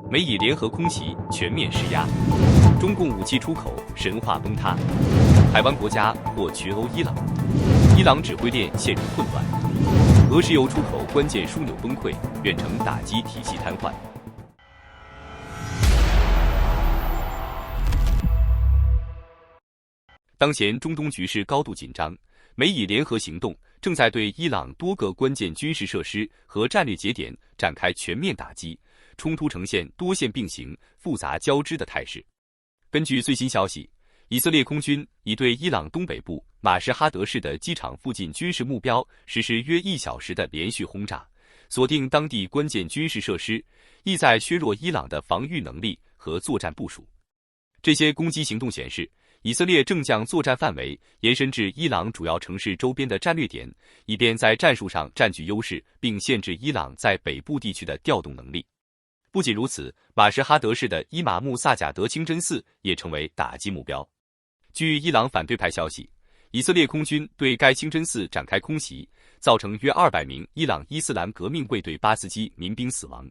美以联合空袭全面施压，中共武器出口神话崩塌，海湾国家或群殴伊朗，伊朗指挥链陷入混乱，俄石油出口关键枢纽崩溃，远程打击体系瘫痪。当前中东局势高度紧张，美以联合行动正在对伊朗多个关键军事设施和战略节点展开全面打击，冲突呈现多线并行、复杂交织的态势。根据最新消息，以色列空军已对伊朗东北部马什哈德市的机场附近军事目标实施约1小时的连续轰炸，锁定当地关键军事设施，意在削弱伊朗的防御能力和作战部署。这些攻击行动显示，以色列正将作战范围延伸至伊朗主要城市周边的战略点，以便在战术上占据优势，并限制伊朗在北部地区的调动能力。不仅如此，马什哈德市的伊玛目萨贾德清真寺也成为打击目标。据伊朗反对派消息，以色列空军对该清真寺展开空袭，造成约200名伊朗伊斯兰革命卫队巴斯基民兵死亡。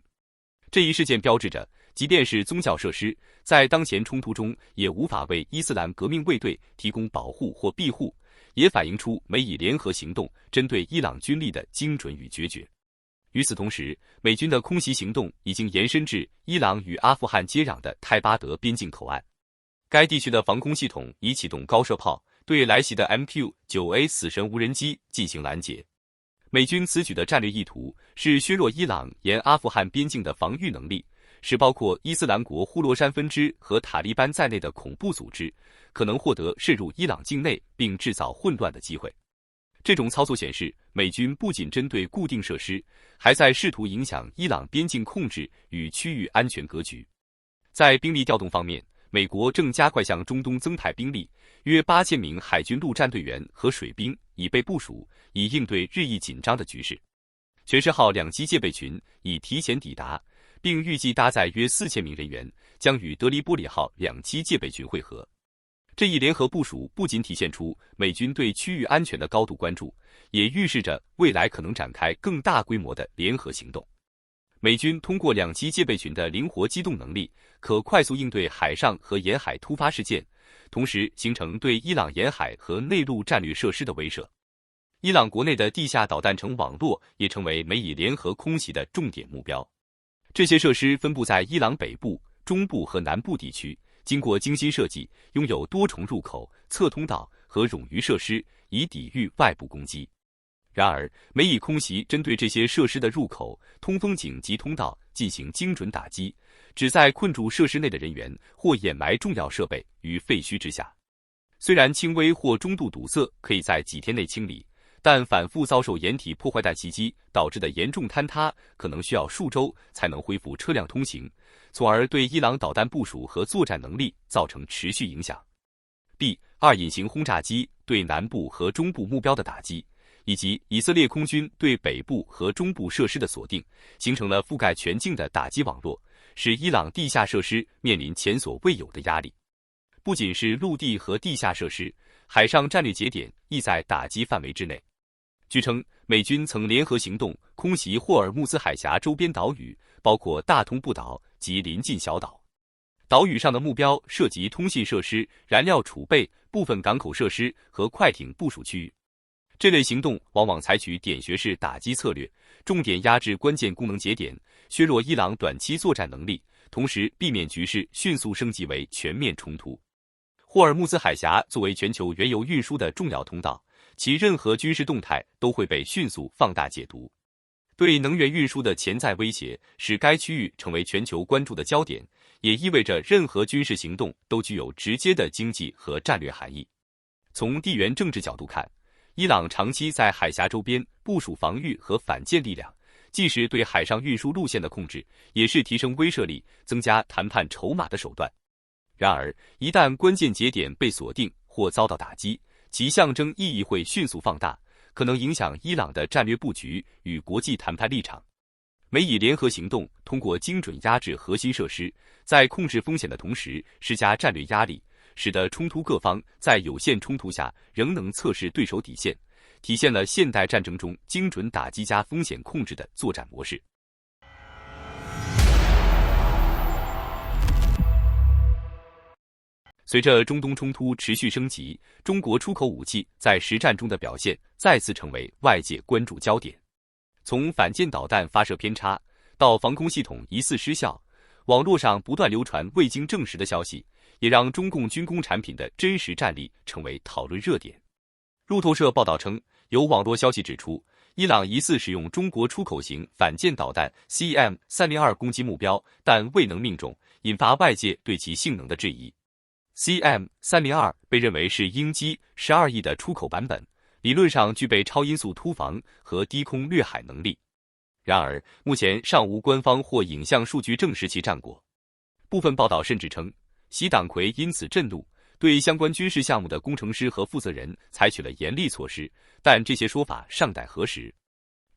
这一事件标志着，即便是宗教设施，在当前冲突中也无法为伊斯兰革命卫队提供保护或庇护，也反映出美以联合行动针对伊朗军力的精准与决绝。与此同时，美军的空袭行动已经延伸至伊朗与阿富汗接壤的泰巴德边境口岸。该地区的防空系统已启动高射炮，对来袭的 MQ-9A 死神无人机进行拦截。美军此举的战略意图是削弱伊朗沿阿富汗边境的防御能力，使包括伊斯兰国呼罗珊分支和塔利班在内的恐怖组织可能获得渗入伊朗境内并制造混乱的机会。这种操作显示，美军不仅针对固定设施，还在试图影响伊朗边境控制与区域安全格局。在兵力调动方面，美国正加快向中东增派兵力，约8000名海军陆战队员和水兵已被部署，以应对日益紧张的局势。全势号两栖戒备群已提前抵达，并预计搭载约4000名人员，将与德黎波里号两栖戒备群会合。这一联合部署不仅体现出美军对区域安全的高度关注，也预示着未来可能展开更大规模的联合行动。美军通过两栖戒备群的灵活机动能力，可快速应对海上和沿海突发事件，同时形成对伊朗沿海和内陆战略设施的威慑。伊朗国内的地下导弹城网络也成为美以联合空袭的重点目标。这些设施分布在伊朗北部、中部和南部地区，经过精心设计，拥有多重入口、侧通道和冗余设施，以抵御外部攻击。然而，美以空袭针对这些设施的入口、通风井及通道进行精准打击，旨在困住设施内的人员或掩埋重要设备于废墟之下。虽然轻微或中度堵塞可以在几天内清理，但反复遭受掩体破坏弹袭击导致的严重坍塌可能需要数周才能恢复车辆通行，从而对伊朗导弹部署和作战能力造成持续影响。B-2隐形轰炸机对南部和中部目标的打击，以及以色列空军对北部和中部设施的锁定，形成了覆盖全境的打击网络，使伊朗地下设施面临前所未有的压力。不仅是陆地和地下设施，海上战略节点亦在打击范围之内。据称，美军曾联合行动空袭霍尔木兹海峡周边岛屿，包括大通布岛及邻近小岛。岛屿上的目标涉及通信设施、燃料储备、部分港口设施和快艇部署区域。这类行动往往采取点穴式打击策略，重点压制关键功能节点，削弱伊朗短期作战能力，同时避免局势迅速升级为全面冲突。霍尔木兹海峡作为全球原油运输的重要通道，其任何军事动态都会被迅速放大解读。对能源运输的潜在威胁使该区域成为全球关注的焦点，也意味着任何军事行动都具有直接的经济和战略含义。从地缘政治角度看，伊朗长期在海峡周边部署防御和反舰力量，既是对海上运输路线的控制，也是提升威慑力、增加谈判筹码的手段。然而，一旦关键节点被锁定或遭到打击，其象征意义会迅速放大，可能影响伊朗的战略布局与国际谈判立场。美以联合行动通过精准压制核心设施，在控制风险的同时施加战略压力，使得冲突各方在有限冲突下仍能测试对手底线，体现了现代战争中精准打击加风险控制的作战模式。随着中东冲突持续升级，中国出口武器在实战中的表现再次成为外界关注焦点。从反舰导弹发射偏差到防空系统疑似失效，网络上不断流传未经证实的消息，也让中共军工产品的真实战力成为讨论热点。路透社报道称，有网络消息指出，伊朗疑似使用中国出口型反舰导弹 CM-302 攻击目标，但未能命中，引发外界对其性能的质疑。CM-302 被认为是鹰击12亿的出口版本，理论上具备超音速突防和低空掠海能力。然而，目前尚无官方或影像数据证实其战果。部分报道甚至称，习党魁因此震怒，对相关军事项目的工程师和负责人采取了严厉措施，但这些说法尚待核实。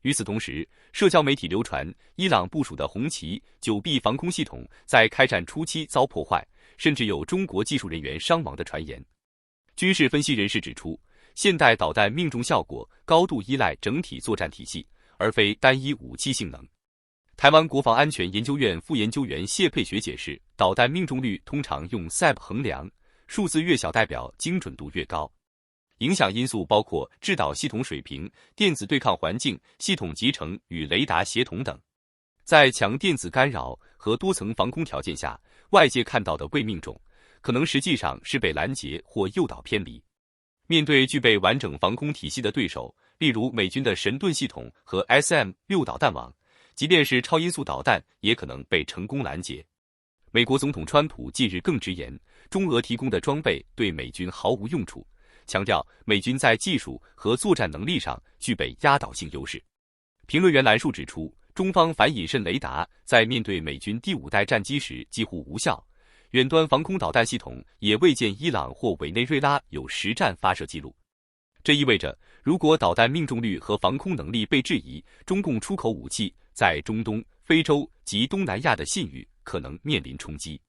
与此同时，社交媒体流传伊朗部署的红旗9B 防空系统在开战初期遭破坏，甚至有中国技术人员伤亡的传言。军事分析人士指出，现代导弹命中效果高度依赖整体作战体系，而非单一武器性能。台湾国防安全研究院副研究员谢佩学解释，导弹命中率通常用 SAP 衡量，数字越小代表精准度越高。影响因素包括制导系统水平、电子对抗环境、系统集成与雷达协同等。在强电子干扰和多层防空条件下，外界看到的未命中，可能实际上是被拦截或诱导偏离。面对具备完整防空体系的对手，例如美军的神盾系统和 SM-6 导弹网，即便是超音速导弹也可能被成功拦截。美国总统川普近日更直言，中俄提供的装备对美军毫无用处，强调美军在技术和作战能力上具备压倒性优势。评论员兰树指出，中方反隐身雷达在面对美军第5代战机时几乎无效，远端防空导弹系统也未见伊朗或委内瑞拉有实战发射记录。这意味着，如果导弹命中率和防空能力被质疑，中共出口武器在中东、非洲及东南亚的信誉可能面临冲击。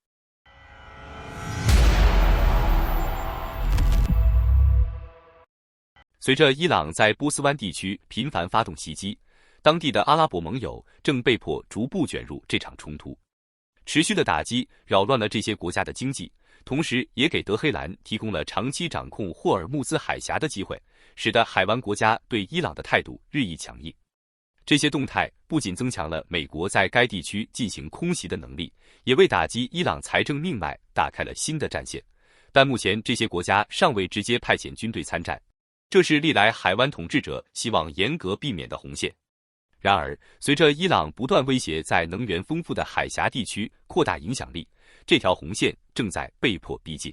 随着伊朗在波斯湾地区频繁发动袭击，当地的阿拉伯盟友正被迫逐步卷入这场冲突。持续的打击扰乱了这些国家的经济，同时也给德黑兰提供了长期掌控霍尔木兹海峡的机会，使得海湾国家对伊朗的态度日益强硬。这些动态不仅增强了美国在该地区进行空袭的能力，也为打击伊朗财政命脉打开了新的战线。但目前这些国家尚未直接派遣军队参战，这是历来海湾统治者希望严格避免的红线。然而，随着伊朗不断威胁在能源丰富的海峡地区扩大影响力，这条红线正在被迫逼近。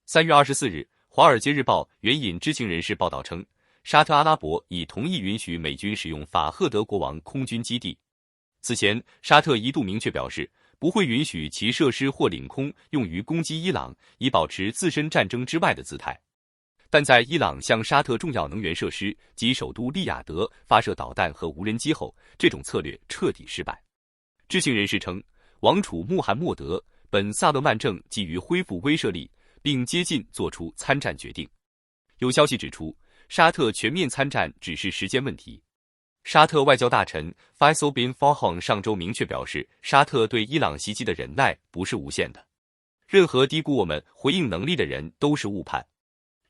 3月24日，《华尔街日报》援引知情人士报道称，沙特阿拉伯已同意允许美军使用法赫德国王空军基地。此前，沙特一度明确表示，不会允许其设施或领空用于攻击伊朗，以保持自身战争之外的姿态。但在伊朗向沙特重要能源设施及首都利雅得发射导弹和无人机后，这种策略彻底失败。知情人士称，王储穆罕默德·本·萨勒曼正基于恢复威慑力并接近做出参战决定。有消息指出，沙特全面参战只是时间问题。沙特外交大臣 Faisal bin Farhan 上周明确表示，沙特对伊朗袭击的忍耐不是无限的，任何低估我们回应能力的人都是误判。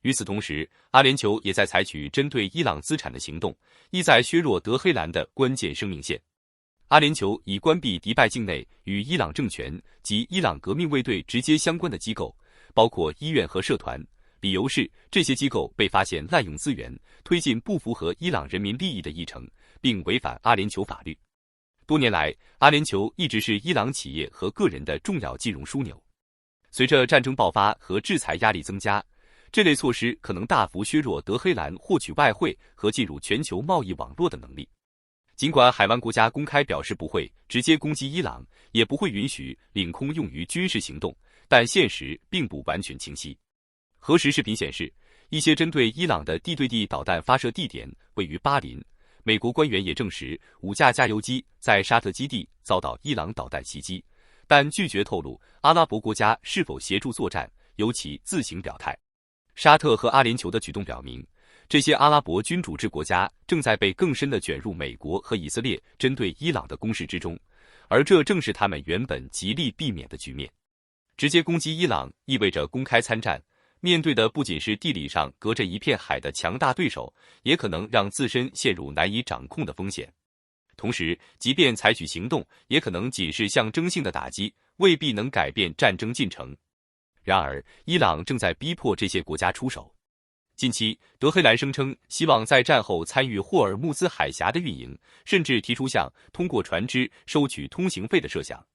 与此同时，阿联酋也在采取针对伊朗资产的行动，意在削弱德黑兰的关键生命线。阿联酋已关闭迪拜境内与伊朗政权及伊朗革命卫队直接相关的机构，包括医院和社团，理由是这些机构被发现滥用资源，推进不符合伊朗人民利益的议程，并违反阿联酋法律。多年来，阿联酋一直是伊朗企业和个人的重要金融枢纽。随着战争爆发和制裁压力增加，这类措施可能大幅削弱德黑兰获取外汇和进入全球贸易网络的能力。尽管海湾国家公开表示不会直接攻击伊朗，也不会允许领空用于军事行动，但现实并不完全清晰。核实视频显示，一些针对伊朗的地对地导弹发射地点位于巴林。美国官员也证实，5架加油机在沙特基地遭到伊朗导弹袭击，但拒绝透露阿拉伯国家是否协助作战，由其自行表态。沙特和阿联酋的举动表明，这些阿拉伯君主制国家正在被更深地卷入美国和以色列针对伊朗的攻势之中，而这正是他们原本极力避免的局面。直接攻击伊朗意味着公开参战，面对的不仅是地理上隔着一片海的强大对手，也可能让自身陷入难以掌控的风险。同时，即便采取行动，也可能仅是象征性的打击，未必能改变战争进程。然而，伊朗正在逼迫这些国家出手。近期，德黑兰声称希望在战后参与霍尔木兹海峡的运营，甚至提出向通过船只收取通行费的设想。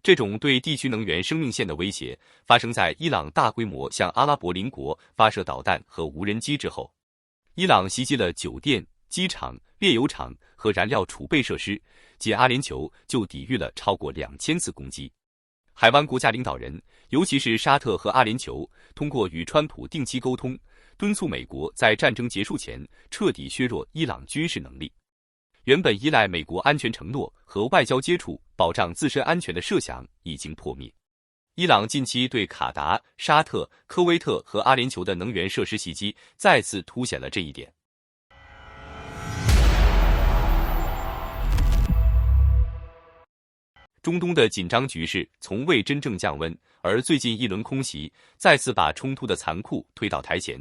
这种对地区能源生命线的威胁，发生在伊朗大规模向阿拉伯邻国发射导弹和无人机之后。伊朗袭击了酒店、机场、炼油厂和燃料储备设施，仅阿联酋就抵御了超过2000次攻击。海湾国家领导人，尤其是沙特和阿联酋，通过与川普定期沟通，敦促美国在战争结束前彻底削弱伊朗军事能力。原本依赖美国安全承诺和外交接触保障自身安全的设想已经破灭。伊朗近期对卡达、沙特、科威特和阿联酋的能源设施袭击，再次凸显了这一点。中东的紧张局势从未真正降温，而最近一轮空袭再次把冲突的残酷推到台前。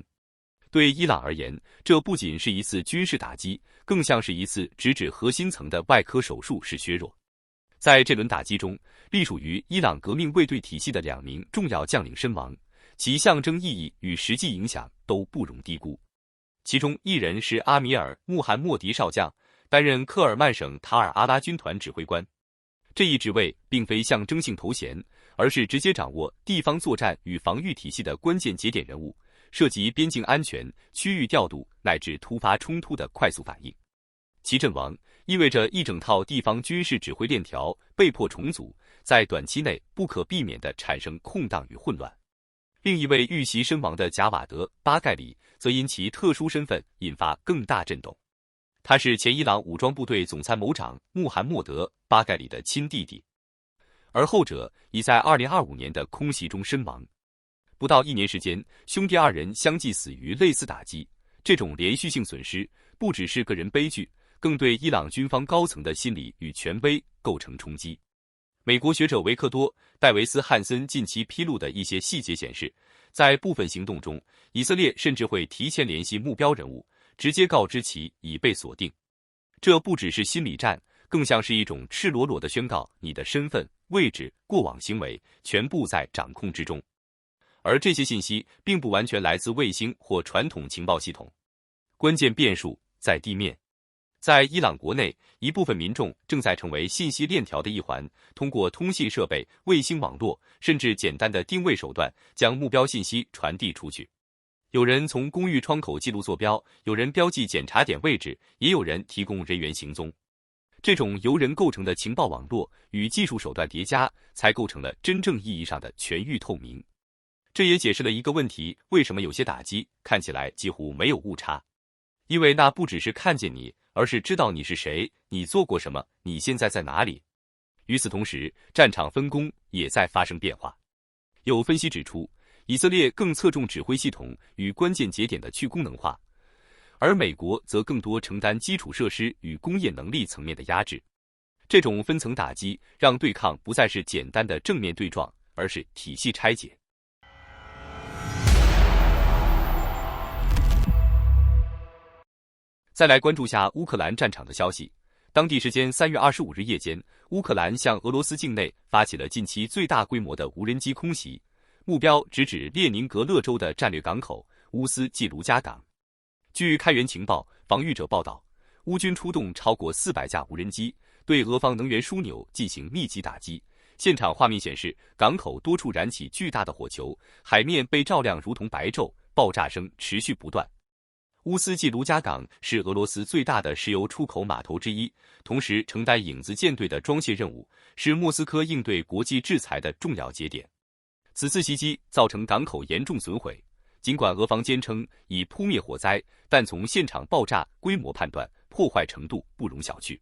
对伊朗而言，这不仅是一次军事打击，更像是一次直指核心层的外科手术式削弱。在这轮打击中，隶属于伊朗革命卫队体系的2名重要将领身亡，其象征意义与实际影响都不容低估。其中一人是阿米尔·穆罕默迪少将，担任科尔曼省塔尔阿拉军团指挥官。这一职位并非象征性头衔，而是直接掌握地方作战与防御体系的关键节点人物，涉及边境安全、区域调度乃至突发冲突的快速反应。其阵亡意味着一整套地方军事指挥链条被迫重组，在短期内不可避免地产生空档与混乱。另一位遇袭身亡的贾瓦德·巴盖里则因其特殊身份引发更大震动。他是前伊朗武装部队总参谋长穆罕默德·巴盖里的亲弟弟，而后者已在2025年的空袭中身亡。不到1年时间，兄弟2人相继死于类似打击。这种连续性损失不只是个人悲剧，更对伊朗军方高层的心理与权威构成冲击。美国学者维克多·戴维斯·汉森近期披露的一些细节显示，在部分行动中，以色列甚至会提前联系目标人物，直接告知其已被锁定。这不只是心理战，更像是一种赤裸裸的宣告，你的身份、位置、过往行为全部在掌控之中。而这些信息并不完全来自卫星或传统情报系统，关键变数在地面。在伊朗国内，一部分民众正在成为信息链条的一环，通过通信设备、卫星网络，甚至简单的定位手段，将目标信息传递出去。有人从公寓窗口记录坐标，有人标记检查点位置，也有人提供人员行踪。这种由人构成的情报网络与技术手段叠加，才构成了真正意义上的全域透明。这也解释了一个问题：为什么有些打击看起来几乎没有误差？因为那不只是看见你，而是知道你是谁，你做过什么，你现在在哪里。与此同时，战场分工也在发生变化。有分析指出，以色列更侧重指挥系统与关键节点的去功能化，而美国则更多承担基础设施与工业能力层面的压制。这种分层打击让对抗不再是简单的正面对撞，而是体系拆解。再来关注下乌克兰战场的消息。当地时间3月25日夜间，乌克兰向俄罗斯境内发起了近期最大规模的无人机空袭，目标直指列宁格勒州的战略港口乌斯季卢加港。据开源情报防御者报道，乌军出动超过400架无人机，对俄方能源枢纽进行密集打击。现场画面显示，港口多处燃起巨大的火球，海面被照亮如同白昼，爆炸声持续不断。乌斯季卢加港是俄罗斯最大的石油出口码头之一，同时承担影子舰队的装卸任务，是莫斯科应对国际制裁的重要节点。此次袭击造成港口严重损毁，尽管俄方坚称已扑灭火灾，但从现场爆炸规模判断，破坏程度不容小觑。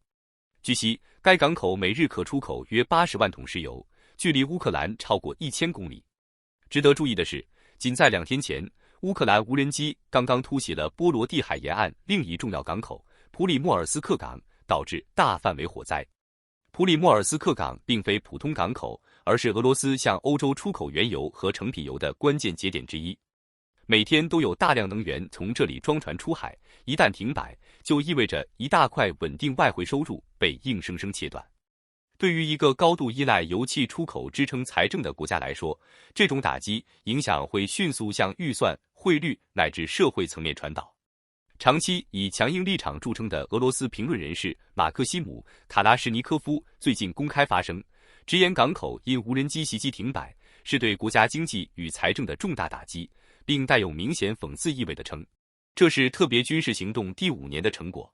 据悉，该港口每日可出口约80万桶石油，距离乌克兰超过1000公里。值得注意的是，仅在2天前，乌克兰无人机刚刚突袭了波罗的海沿岸另一重要港口普里莫尔斯克港，导致大范围火灾。普里莫尔斯克港并非普通港口，而是俄罗斯向欧洲出口原油和成品油的关键节点之一。每天都有大量能源从这里装船出海，一旦停摆，就意味着一大块稳定外汇收入被硬生生切断。对于一个高度依赖油气出口支撑财政的国家来说，这种打击影响会迅速向预算、汇率乃至社会层面传导。长期以强硬立场著称的俄罗斯评论人士马克西姆·卡拉什尼科夫最近公开发声，直言港口因无人机袭击停摆是对国家经济与财政的重大打击，并带有明显讽刺意味地称，这是特别军事行动第5年的成果。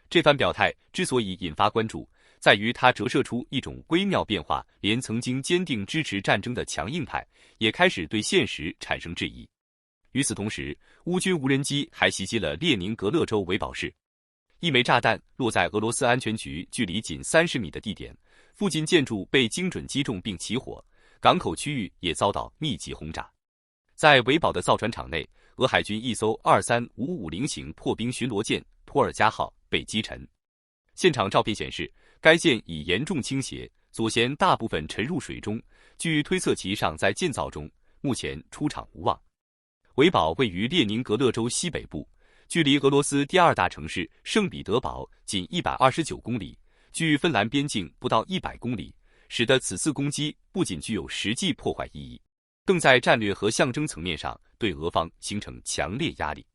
这番表态之所以引发关注，在于它折射出一种微妙变化，连曾经坚定支持战争的强硬派也开始对现实产生质疑。与此同时，乌军无人机还袭击了列宁格勒州维堡市，一枚炸弹落在俄罗斯安全局距离仅30米的地点，附近建筑被精准击中并起火，港口区域也遭到密集轰炸。在维堡的造船厂内，俄海军一艘23550型破冰巡逻舰普尔加号被击沉。现场照片显示，该舰已严重倾斜，左舷大部分沉入水中，据推测其尚在建造中，目前出厂无望。维堡位于列宁格勒州西北部，距离俄罗斯第2大城市圣彼得堡仅129公里，距芬兰边境不到100公里，使得此次攻击不仅具有实际破坏意义，更在战略和象征层面上对俄方形成强烈压力。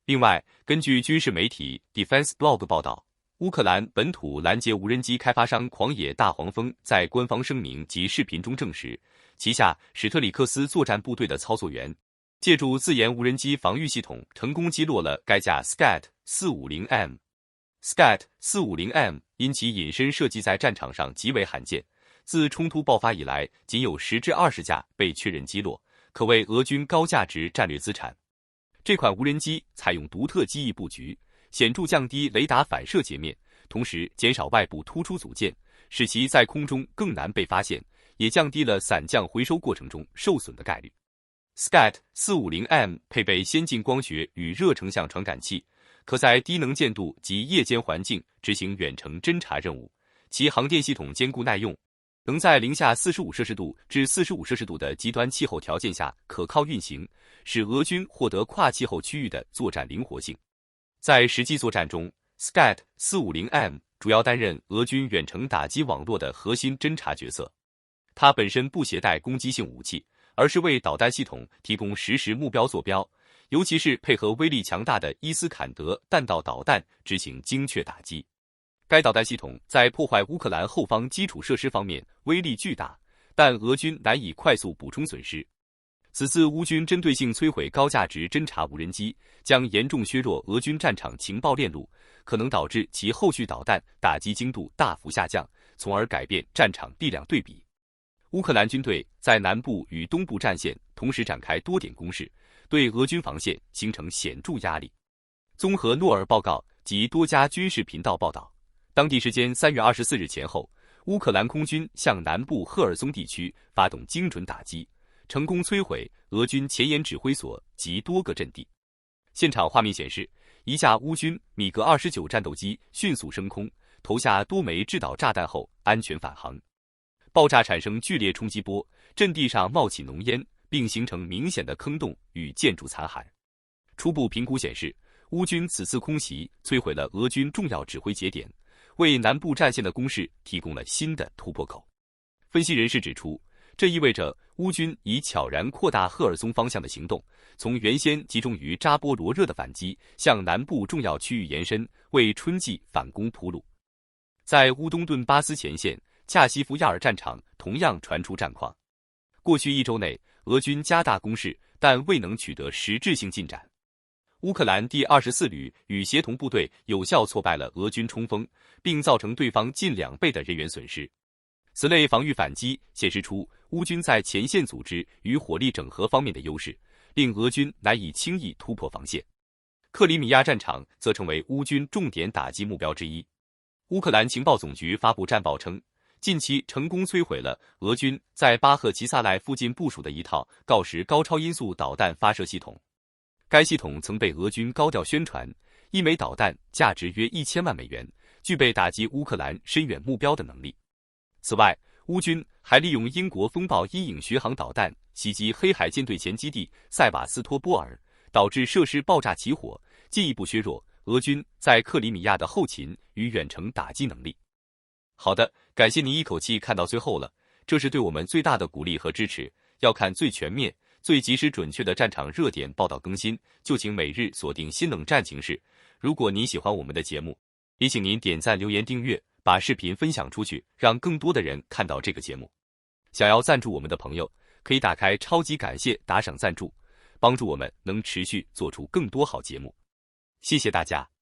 另外，根据军事媒体 Defense Blog 报道，乌克兰本土拦截无人机开发商狂野大黄蜂在官方声明及视频中证实，旗下史特里克斯作战部队的操作员借助自研无人机防御系统，成功击落了该架 Skat-450M。Skat-450M 因其隐身设计在战场上极为罕见，自冲突爆发以来，仅有10至20架被确认击落，可谓俄军高价值战略资产。这款无人机采用独特机翼布局，显著降低雷达反射截面，同时减少外部突出组件，使其在空中更难被发现，也降低了伞降回收过程中受损的概率。Skat-450M 配备先进光学与热成像传感器，可在低能见度及夜间环境执行远程侦察任务。其航电系统坚固耐用，能在零下45摄氏度至45摄氏度的极端气候条件下可靠运行，使俄军获得跨气候区域的作战灵活性。在实际作战中， Skat-450M 主要担任俄军远程打击网络的核心侦察角色。它本身不携带攻击性武器，而是为导弹系统提供实时目标坐标，尤其是配合威力强大的伊斯坎德弹道导弹执行精确打击。该导弹系统在破坏乌克兰后方基础设施方面威力巨大，但俄军难以快速补充损失。此次乌军针对性摧毁高价值侦察无人机，将严重削弱俄军战场情报链路，可能导致其后续导弹打击精度大幅下降，从而改变战场力量对比。乌克兰军队在南部与东部战线同时展开多点攻势，对俄军防线形成显著压力。综合诺尔报告及多家军事频道报道，当地时间3月24日前后，乌克兰空军向南部赫尔松地区发动精准打击，成功摧毁俄军前沿指挥所及多个阵地。现场画面显示，一架乌军米格29战斗机迅速升空，投下多枚制导炸弹后安全返航。爆炸产生剧烈冲击波，阵地上冒起浓烟，并形成明显的坑洞与建筑残骸。初步评估显示，乌军此次空袭摧毁了俄军重要指挥节点，为南部战线的攻势提供了新的突破口。分析人士指出，这意味着乌军以悄然扩大赫尔松方向的行动，从原先集中于扎波罗热的反击向南部重要区域延伸，为春季反攻铺路。在乌东顿巴斯前线，恰西夫亚尔战场同样传出战况。过去1周内，俄军加大攻势，但未能取得实质性进展。乌克兰第24旅与协同部队有效挫败了俄军冲锋，并造成对方近2倍的人员损失。此类防御反击显示出乌军在前线组织与火力整合方面的优势，令俄军难以轻易突破防线。克里米亚战场则成为乌军重点打击目标之一。乌克兰情报总局发布战报称，近期成功摧毁了俄军在巴赫齐萨赖附近部署的一套锆石高超音速导弹发射系统。该系统曾被俄军高调宣传，一枚导弹价值约1000万美元，具备打击乌克兰深远目标的能力。此外，乌军还利用英国风暴伊影巡航导弹袭击黑海舰队前基地塞瓦斯托波尔，导致设施爆炸起火，进一步削弱俄军在克里米亚的后勤与远程打击能力。好的，感谢您一口气看到最后了，这是对我们最大的鼓励和支持。要看最全面、最及时准确的战场热点报道更新，就请每日锁定新冷战情势。如果您喜欢我们的节目，也请您点赞、留言、订阅，把视频分享出去，让更多的人看到这个节目。想要赞助我们的朋友，可以打开超级感谢打赏赞助，帮助我们能持续做出更多好节目。谢谢大家。